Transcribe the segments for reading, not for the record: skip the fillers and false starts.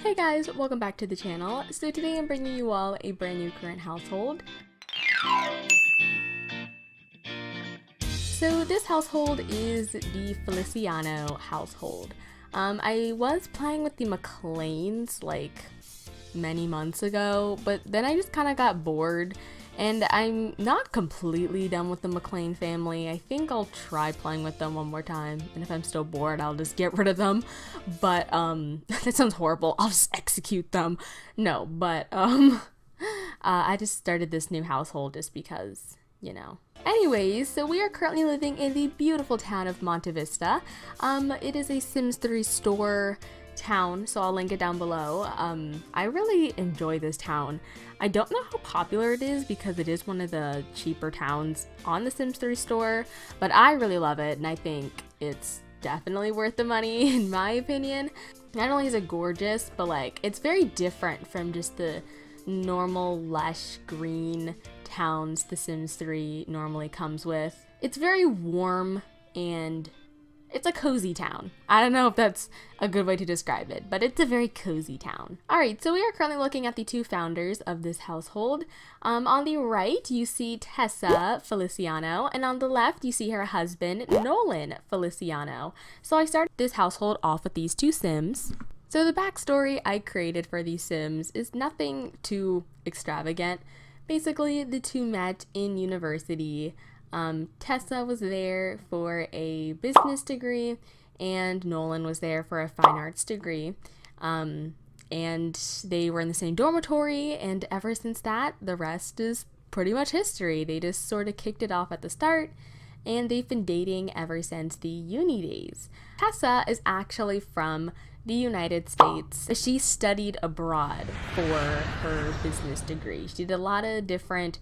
Hey guys, welcome back to the channel. So today I'm bringing you all a brand new current household. So this household is the Feliciano household. I was playing with the MacLeods like many months ago, but then I just kind of got bored. And I'm not completely done with the MacLeod family. I think I'll try playing with them one more time. And if I'm still bored, I'll just get rid of them. But, that sounds horrible. I'll just execute them. No, but, I just started this new household just because, you know. Anyways, so we are currently living in the beautiful town of Monte Vista. It is a Sims 3 store town, so I'll link it down below. I really enjoy this town. I don't know how popular it is because it is one of the cheaper towns on the Sims 3 store, but I really love it and I think it's definitely worth the money in my opinion. Not only is it gorgeous, but like it's very different from just the normal lush green towns the Sims 3 normally comes with. It's very warm and it's a cozy town. I don't know if that's a good way to describe it, but it's a very cozy town. Alright, so we are currently looking at the two founders of this household. On the right, you see Tessa Feliciano, and on the left, you see her husband, Nolan Feliciano. So I started this household off with these two Sims. So the backstory I created for these Sims is nothing too extravagant. Basically, the two met in university. Tessa was there for a business degree and Nolan was there for a fine arts degree. And they were in the same dormitory, and ever since that, the rest is pretty much history. They just sort of kicked it off at the start, and they've been dating ever since the uni days. Tessa is actually from the United States. She studied abroad for her business degree. She did a lot of different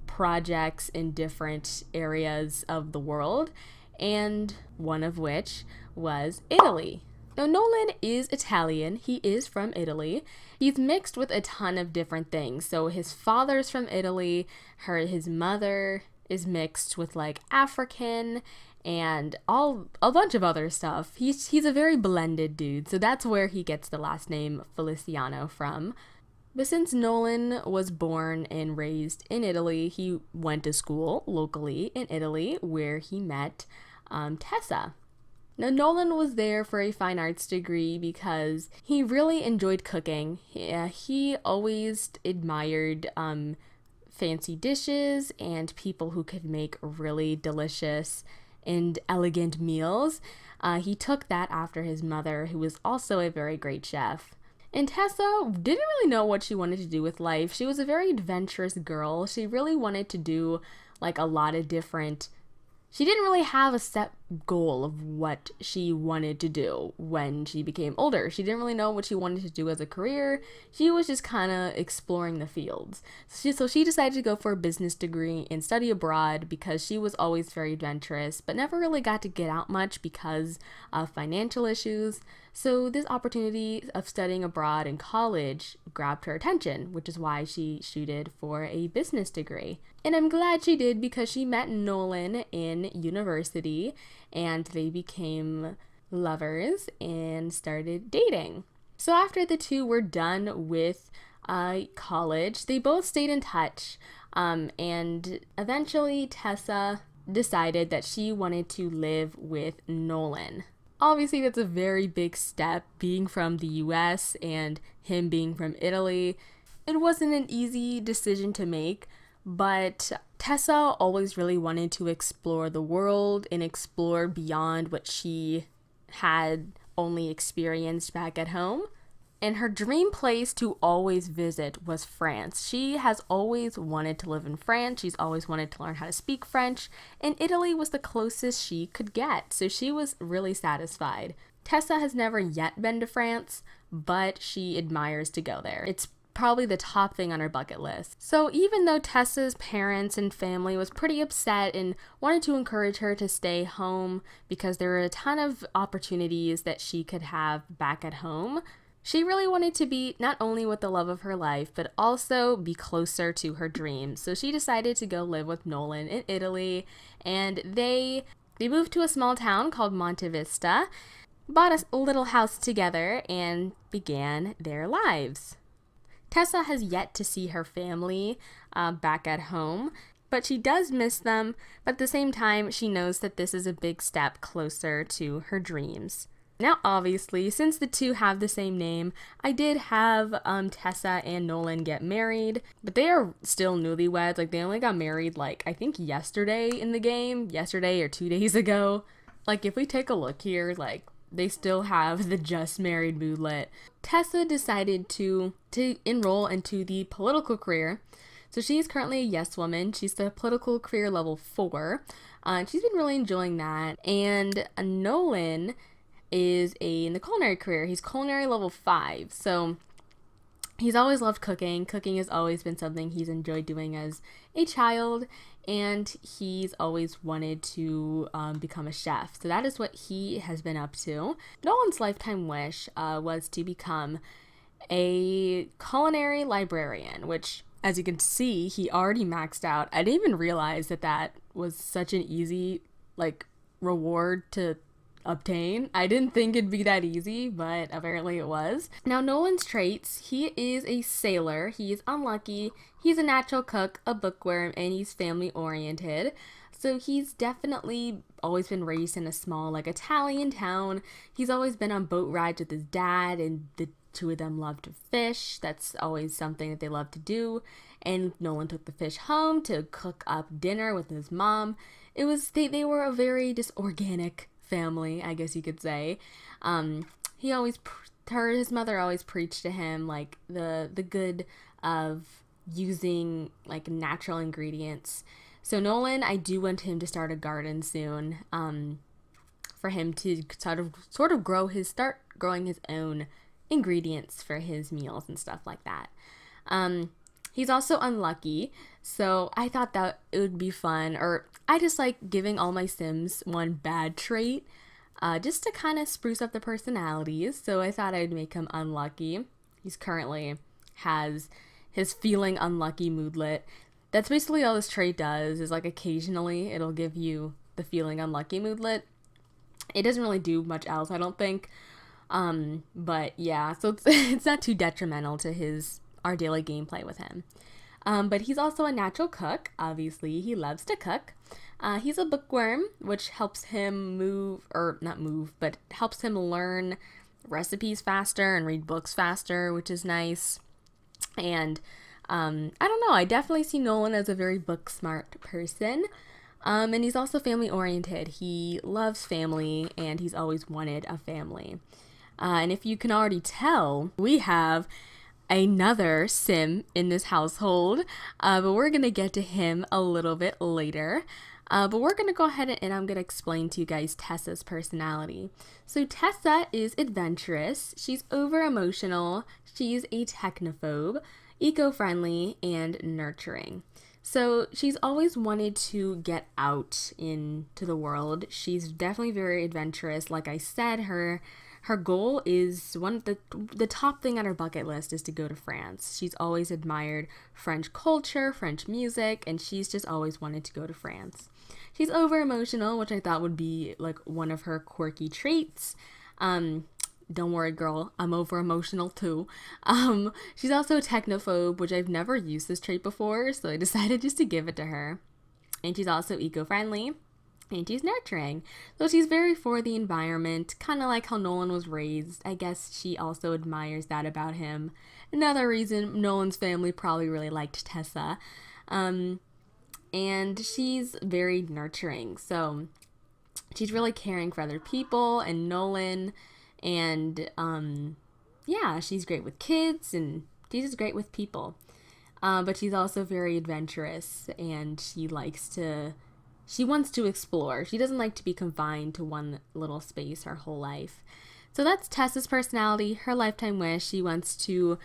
projects in different areas of the world, and one of which was Italy. Now, Nolan is Italian. He is from Italy. He's mixed with a ton of different things. So his father's from Italy, his mother is mixed with like African and a bunch of other stuff. He's a very blended dude. So that's where he gets the last name Feliciano from. But since Nolan was born and raised in Italy, he went to school locally in Italy where he met Tessa. Now, Nolan was there for a fine arts degree because he really enjoyed cooking. He always admired fancy dishes and people who could make really delicious and elegant meals. He took that after his mother, who was also a very great chef. And Tessa didn't really know what she wanted to do with life. She was a very adventurous girl. She really wanted to do like a lot of different. She didn't really have a set goal of what she wanted to do when she became older. She didn't really know what she wanted to do as a career. She was just kind of exploring the fields. So she decided to go for a business degree and study abroad because she was always very adventurous, but never really got to get out much because of financial issues. So this opportunity of studying abroad in college grabbed her attention, which is why she shooted for a business degree. And I'm glad she did because she met Nolan in university and they became lovers and started dating. So after the two were done with college, they both stayed in touch. And eventually Tessa decided that she wanted to live with Nolan. Obviously, that's a very big step, being from the US and him being from Italy. It wasn't an easy decision to make, but Tessa always really wanted to explore the world and explore beyond what she had only experienced back at home. And her dream place to always visit was France. She has always wanted to live in France. She's always wanted to learn how to speak French. And Italy was the closest she could get. So she was really satisfied. Tessa has never yet been to France, but she admires to go there. It's probably the top thing on her bucket list. So even though Tessa's parents and family was pretty upset and wanted to encourage her to stay home because there were a ton of opportunities that she could have back at home, she really wanted to be not only with the love of her life, but also be closer to her dreams. So she decided to go live with Nolan in Italy, and they moved to a small town called Monte Vista. bought a little house together, and began their lives. Tessa has yet to see her family back at home, but she does miss them, but at the same time, she knows that this is a big step closer to her dreams. Now, obviously, since the two have the same name, I did have Tessa and Nolan get married, but they are still newlyweds. Like, they only got married, like, I think yesterday in the game, yesterday or 2 days ago. Like, if we take a look here, like, they still have the just married moodlet. Tessa decided to enroll into the political career. So she's currently a yes woman. She's the political career level 4. She's been really enjoying that. And Nolan is in the culinary career. He's culinary level 5. So he's always loved cooking. Cooking has always been something he's enjoyed doing as a child, and he's always wanted to become a chef. So that is what he has been up to. Nolan's lifetime wish was to become a culinary librarian, which, as you can see, he already maxed out. I didn't even realize that was such an easy, like, reward to obtain. I didn't think it'd be that easy, but apparently it was. Now, Nolan's traits: he is a sailor, he is unlucky, he's a natural cook, a bookworm, and he's family oriented. So he's definitely always been raised in a small, like, Italian town. He's always been on boat rides with his dad, and the two of them love to fish. That's always something that they love to do. And Nolan took the fish home to cook up dinner with his mom. It was, they were a very just organic family, I guess you could say. He always, his mother always preached to him, like, the good of using, like, natural ingredients. So Nolan, I do want him to start a garden soon, for him to sort of start growing his own ingredients for his meals and stuff like that. He's also unlucky, so I thought that it would be fun, or I just like giving all my Sims one bad trait, just to kind of spruce up the personalities. So I thought I'd make him unlucky. He's currently has his feeling unlucky moodlet. That's basically all this trait does, is like occasionally it'll give you the feeling unlucky moodlet. It doesn't really do much else, I don't think. But yeah, so it's not too detrimental to our daily gameplay with him. But he's also a natural cook. Obviously, he loves to cook. He's a bookworm, which helps him helps him learn recipes faster and read books faster, which is nice. And I don't know, I definitely see Nolan as a very book smart person. And he's also family oriented. He loves family, and he's always wanted a family. And if you can already tell, we have another Sim in this household, but we're going to get to him a little bit later. But we're going to go ahead and I'm going to explain to you guys Tessa's personality. So Tessa is adventurous, she's over-emotional, she's a technophobe, eco-friendly, and nurturing. So she's always wanted to get out into the world. She's definitely very adventurous. Like I said, her goal is the top thing on her bucket list is to go to France. She's always admired French culture, French music, and she's just always wanted to go to France. She's over emotional, which I thought would be like one of her quirky traits. Don't worry, girl, I'm over emotional too. She's also a technophobe, which I've never used this trait before, so I decided just to give it to her. And she's also eco-friendly. And she's nurturing. So she's very for the environment, kind of like how Nolan was raised. I guess she also admires that about him. Another reason Nolan's family probably really liked Tessa. And she's very nurturing. So she's really caring for other people and Nolan. And yeah, she's great with kids and she's just great with people. But she's also very adventurous, and she wants to explore. She doesn't like to be confined to one little space her whole life. So that's Tessa's personality, her lifetime wish. She wants to,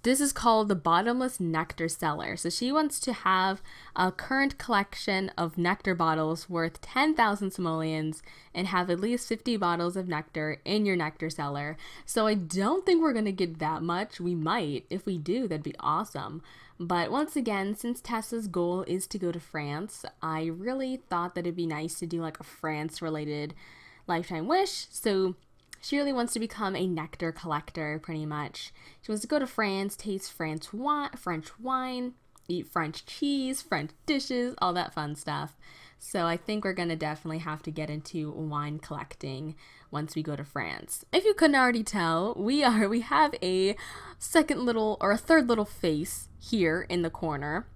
this is called the Bottomless Nectar Cellar. So she wants to have a current collection of nectar bottles worth 10,000 simoleons and have at least 50 bottles of nectar in your nectar cellar. So I don't think we're going to get that much. We might. If we do, that'd be awesome. But once again, since Tessa's goal is to go to France, I really thought that it'd be nice to do like a France-related lifetime wish. So she really wants to become a nectar collector, pretty much. She wants to go to France, taste French wine, eat French cheese, French dishes, all that fun stuff. So I think we're going to definitely have to get into wine collecting once we go to France. If you couldn't already tell, we have a third little face here in the corner.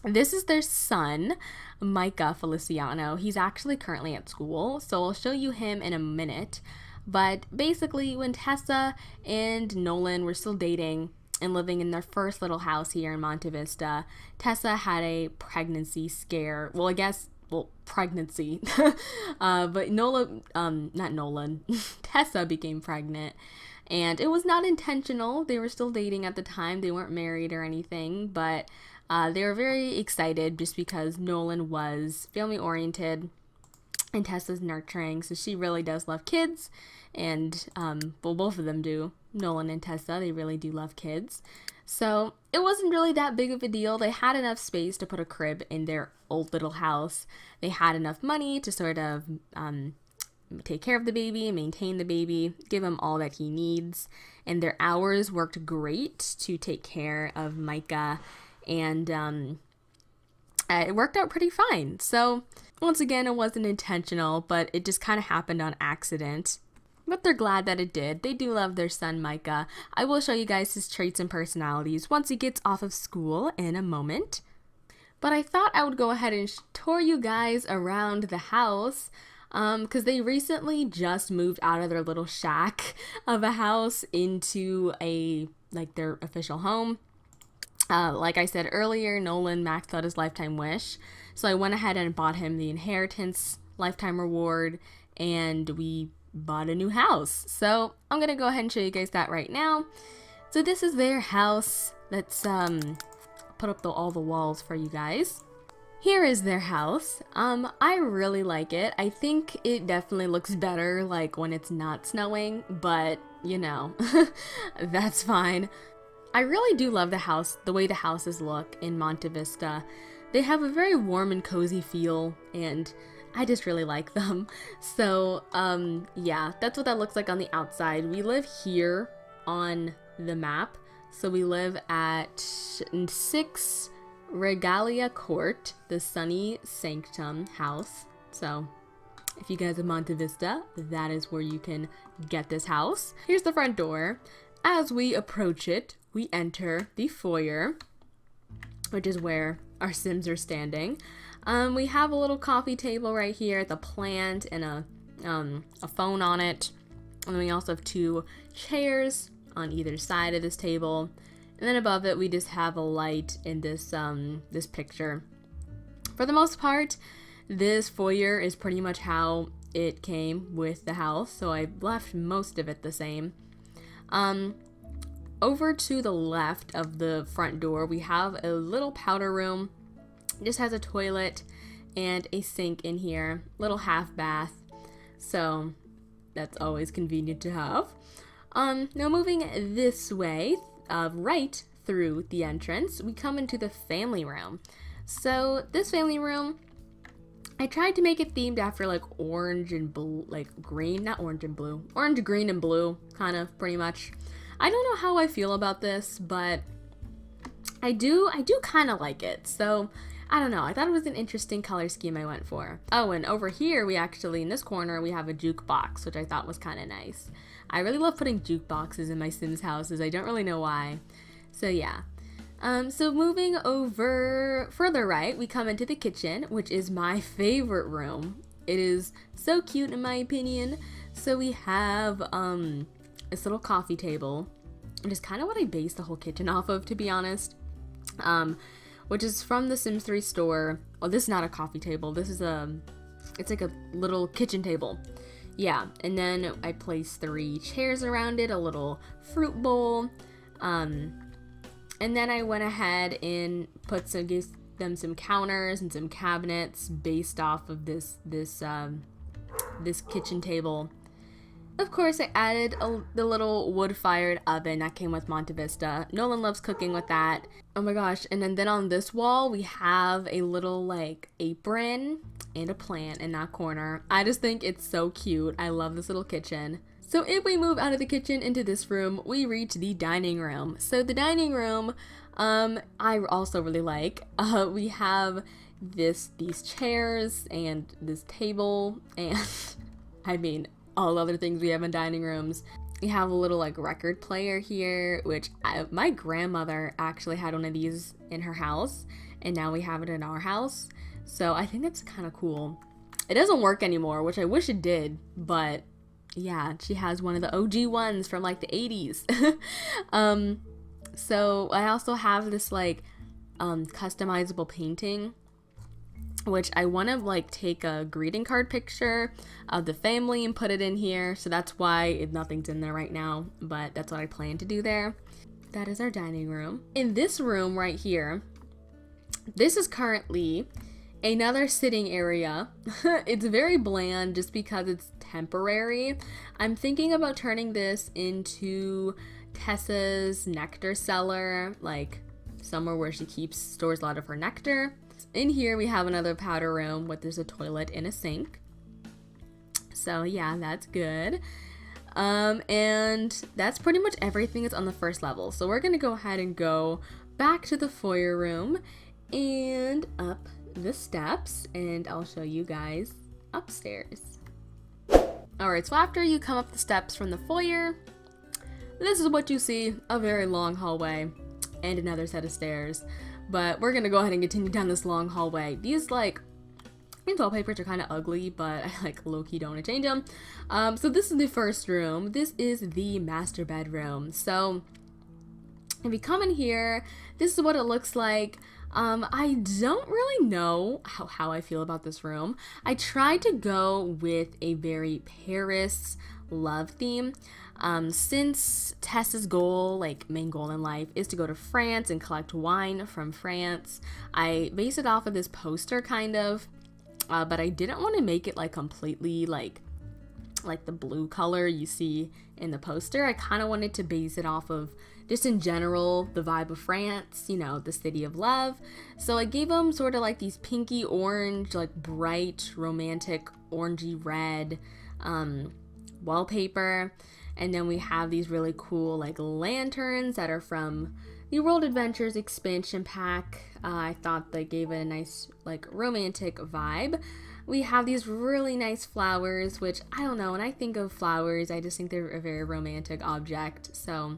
This is their son, Micah Feliciano. He's actually currently at school, so I'll show you him in a minute. But basically, when Tessa and Nolan were still dating and living in their first little house here in Monte Vista, Tessa had a pregnancy scare. Pregnancy. But Tessa became pregnant. And it was not intentional. They were still dating at the time. They weren't married or anything. But they were very excited just because Nolan was family-oriented and Tessa's nurturing. So she really does love kids. And, both of them do. Nolan and Tessa, they really do love kids. So it wasn't really that big of a deal. They had enough space to put a crib in their old little house. They had enough money to sort of take care of the baby, maintain the baby, give him all that he needs. And their hours worked great to take care of Micah. And it worked out pretty fine. So once again, it wasn't intentional, but it just kind of happened on accident. But they're glad that it did. They do love their son, Micah. I will show you guys his traits and personalities once he gets off of school in a moment. But I thought I would go ahead and tour you guys around the house because they recently just moved out of their little shack of a house into their official home. Like I said earlier, Nolan maxed out his lifetime wish. So I went ahead and bought him the inheritance lifetime reward, and we bought a new house. So I'm gonna go ahead and show you guys that right now. So this is their house. Let's put up all the walls for you guys. Here is their house. I really like it. I think it definitely looks better like when it's not snowing, but you know, that's fine. I really do love the house, the way the houses look in Monte Vista. They have a very warm and cozy feel, and I just really like them. So, yeah, that's what that looks like on the outside. We live here on the map. So we live at 6 Regalia Court, the Sunny Sanctum house. So if you guys are Monte Vista, that is where you can get this house. Here's the front door. As we approach it, we enter the foyer, which is where our Sims are standing. We have a little coffee table right here, the plant, and a phone on it. And then we also have 2 chairs on either side of this table. And then above it, we just have a light in this picture. For the most part, this foyer is pretty much how it came with the house, so I left most of it the same. Over to the left of the front door, we have a little powder room. It just has a toilet and a sink in here, little half bath, so that's always convenient to have. Now moving this way, right through the entrance, we come into the family room. So this family room, I tried to make it themed after like orange and blue, like green, not orange and blue, orange, green, and blue, kind of, pretty much. I don't know how I feel about this, but I do kind of like it. So I don't know, I thought it was an interesting color scheme I went for. Oh, and over here, we actually, in this corner, we have a jukebox, which I thought was kind of nice. I really love putting jukeboxes in my Sims houses. I don't really know why. So yeah. So moving over further right, we come into the kitchen, which is my favorite room. It is so cute in my opinion. So we have this little coffee table, which is kind of what I based the whole kitchen off of, to be honest. Which is from the Sims 3 store. Oh, this is not a coffee table. This is it's like a little kitchen table. Yeah, and then I placed 3 chairs around it, a little fruit bowl, and then I went ahead and gave them some counters and some cabinets based off of this kitchen table. Of course, I added the little wood-fired oven that came with Monte Vista. Nolan loves cooking with that. Oh my gosh, and then on this wall, we have a little, like, apron and a plant in that corner. I just think it's so cute. I love this little kitchen. So if we move out of the kitchen into this room, we reach the dining room. So the dining room, I also really like. We have these chairs and this table and I mean all other things we have in dining rooms. We have a little like record player here, which my grandmother actually had one of these in her house, and now we have it in our house. So I think that's kind of cool. It doesn't work anymore, which I wish it did, but yeah, she has one of the OG ones from like the 80s. So I also have this like customizable painting, which I want to like take a greeting card picture of the family and put it in here. So that's why nothing's in there right now, but that's what I plan to do there. That is our dining room. In this room right here, this is currently another sitting area. It's very bland just because it's temporary. I'm thinking about turning this into Tessa's Nectar Cellar, like somewhere where she stores a lot of her nectar. In here we have another powder room with there's a toilet and a sink. So yeah, that's good. And that's pretty much everything that's on the first level. So we're gonna go ahead and go back to the foyer room and up the steps, and I'll show you guys upstairs. Alright, so after you come up the steps from the foyer, this is what you see, a very long hallway and another set of stairs. But we're gonna go ahead and continue down this long hallway. These wallpapers are kind of ugly, but I like low-key don't want to change them. So this is the first room. This is the master bedroom. So if you come in here, this is what it looks like. I don't really know how I feel about this room. I tried to go with a very Paris love theme. Since Tessa's goal, like main goal in life, is to go to France and collect wine from France, I based it off of this poster kind of, but I didn't want to make it like completely like the blue color you see in the poster. I kind of wanted to base it off of just in general the vibe of France, you know, the city of love. So I gave them sort of like these pinky orange, like bright romantic orangey red wallpaper. And then we have these really cool like lanterns that are from the World Adventures expansion pack. I thought they gave it a nice like romantic vibe. We have these really nice flowers, which I don't know, when I think of flowers, I just think they're a very romantic object. So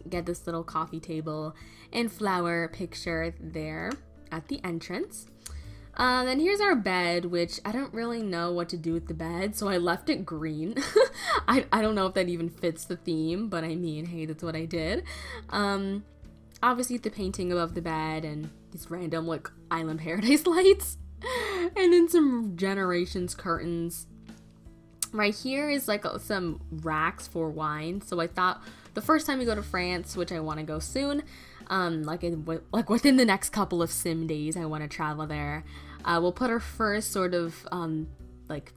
get this little coffee table and flower picture there at the entrance. Then here's our bed, which I don't really know what to do with the bed, so I left it green. I don't know if that even fits the theme, but I mean, hey, that's what I did. Obviously the painting above the bed and these random like Island Paradise lights. And then some Generations curtains. Right here is like some racks for wine. So I thought the first time we go to France, which I want to go soon, like within the next couple of sim days, I want to travel there. We'll put our first sort of like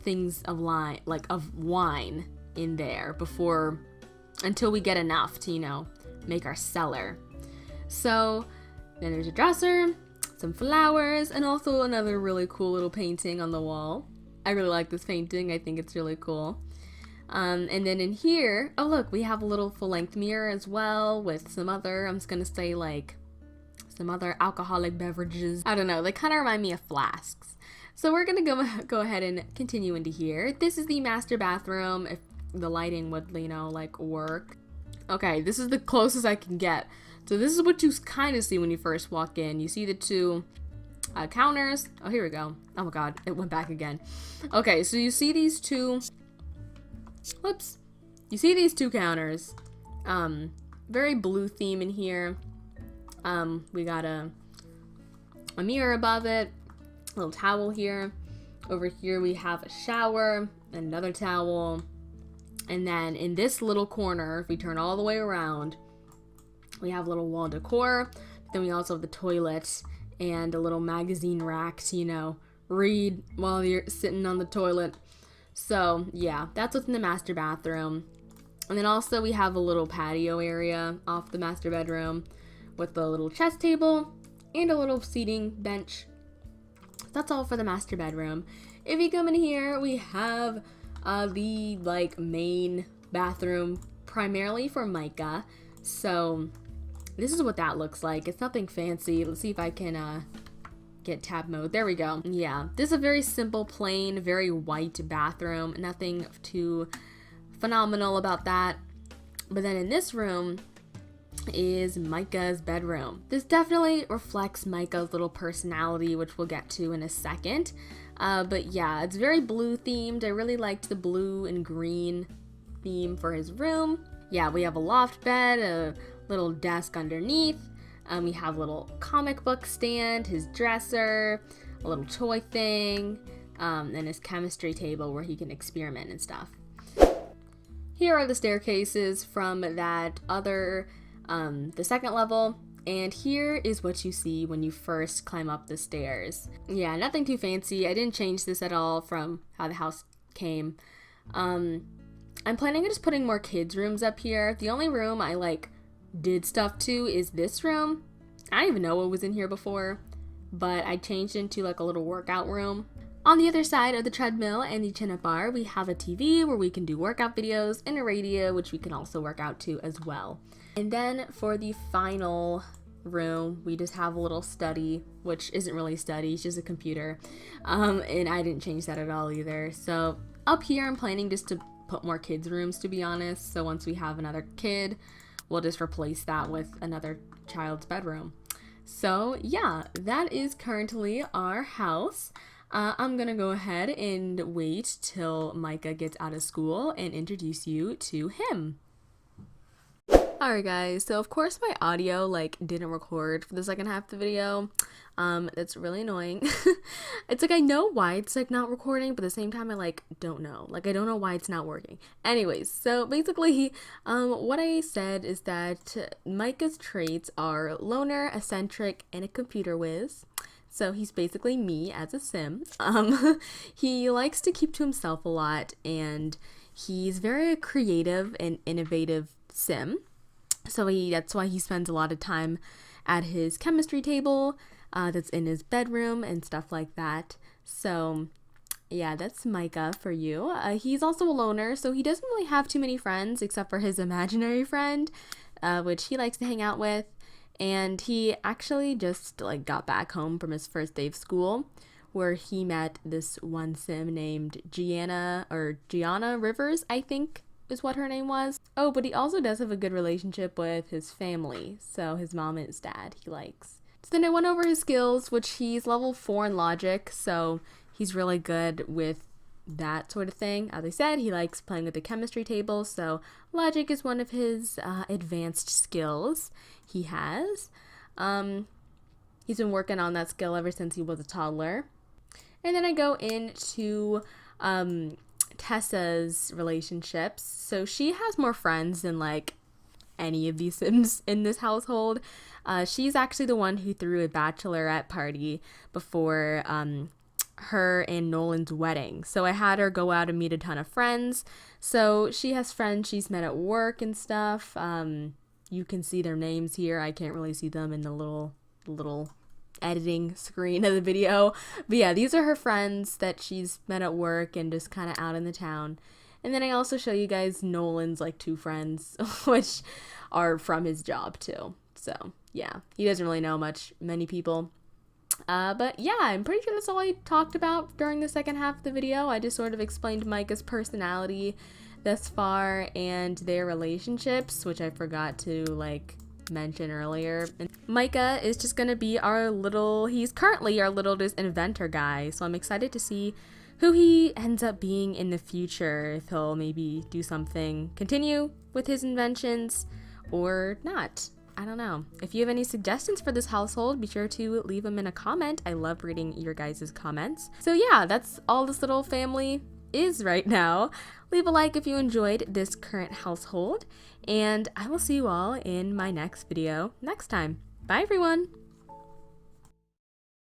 things of wine in there until we get enough to, you know, make our cellar. So then there's a dresser, some flowers, and also another really cool little painting on the wall. I really like this painting. I think it's really cool. And then in here, oh look, we have a little full-length mirror as well with some other, I'm just gonna say like some other alcoholic beverages. I don't know, they kind of remind me of flasks. So we're gonna go ahead and continue into here. This is the master bathroom, if the lighting would, you know, like work. Okay, this is the closest I can get. So this is what you kind of see when you first walk in. You see the two counters. Oh, here we go. Oh my god, it went back again. Okay, so you see these two, whoops. You see these two counters. Very blue theme in here. We got a mirror above it, a little towel here. Over here we have a shower, another towel. And then in this little corner, if we turn all the way around, we have a little wall decor. Then we also have the toilet and a little magazine rack to, you know, read while you're sitting on the toilet. So yeah, that's what's in the master bathroom. And then also we have a little patio area off the master bedroom with a little chess table and a little seating bench that's all for the master bedroom. If you come in here, we have the like main bathroom primarily for Micah. So this is what that looks like. It's nothing fancy. Let's see if I can get tab mode. There we go. Yeah, this is a very simple, plain, very white bathroom. Nothing too phenomenal about that. But then in this room is Micah's bedroom. This definitely reflects Micah's little personality, which we'll get to in a second. But yeah, it's very blue themed. I really liked the blue and green theme for his room. Yeah, we have a loft bed, a little desk underneath. We have a little comic book stand, his dresser, a little toy thing, and his chemistry table where he can experiment and stuff. Here are the staircases from that other, the second level, and here is what you see when you first climb up the stairs. Yeah, nothing too fancy. I didn't change this at all from how the house came. I'm planning on just putting more kids' rooms up here. The only room I like did stuff to is this room. I didn't even know what was in here before, but I changed into like a little workout room. On the other side of the treadmill and the chin-up bar, we have a TV where we can do workout videos and a radio, which we can also work out to as well. And then for the final room, we just have a little study, which isn't really a study, it's just a computer. And I didn't change that at all either. So up here, I'm planning just to put more kids' rooms, to be honest. So once we have another kid, we'll just replace that with another child's bedroom. So yeah, that is currently our house. I'm gonna go ahead and wait till Micah gets out of school and introduce you to him. Alright guys, so of course my audio didn't record for the second half of the video. That's really annoying. It's I know why it's not recording, but at the same time I don't know. I don't know why it's not working. Anyways, so basically what I said is that Micah's traits are loner, eccentric, and a computer whiz. So he's basically me as a sim. He likes to keep to himself a lot, and he's very creative and innovative sim. So that's why he spends a lot of time at his chemistry table that's in his bedroom and stuff like that. So yeah, that's Micah for you. He's also a loner, so he doesn't really have too many friends except for his imaginary friend, which he likes to hang out with. And he actually just got back home from his first day of school, where he met this one sim named Gianna Rivers, I think is what her name was. Oh, but he also does have a good relationship with his family, so his mom and his dad he likes. So then I went over his skills, which he's level 4 in logic, so he's really good with that sort of thing. As I said, he likes playing with the chemistry table, so logic is one of his advanced skills he has. He's been working on that skill ever since he was a toddler. And then I go into Tessa's relationships. So she has more friends than any of these sims in this household. She's actually the one who threw a bachelorette party before her and Nolan's wedding. So I had her go out and meet a ton of friends. So she has friends she's met at work and stuff. You can see their names here. I can't really see them in the little editing screen of the video. But yeah, these are her friends that she's met at work and just kind of out in the town. And then I also show you guys Nolan's 2 friends, which are from his job too. So yeah, he doesn't really know many people. But yeah, I'm pretty sure that's all I talked about during the second half of the video. I just sort of explained Micah's personality thus far and their relationships, which I forgot to mention earlier. And Micah is just gonna be he's currently our little just inventor guy, so I'm excited to see who he ends up being in the future, if he'll maybe do something, continue with his inventions or not. I don't know. If you have any suggestions for this household, be sure to leave them in a comment. I love reading your guys' comments. So yeah, that's all this little family is right now. Leave a like if you enjoyed this current household, and I will see you all in my next video next time. Bye everyone!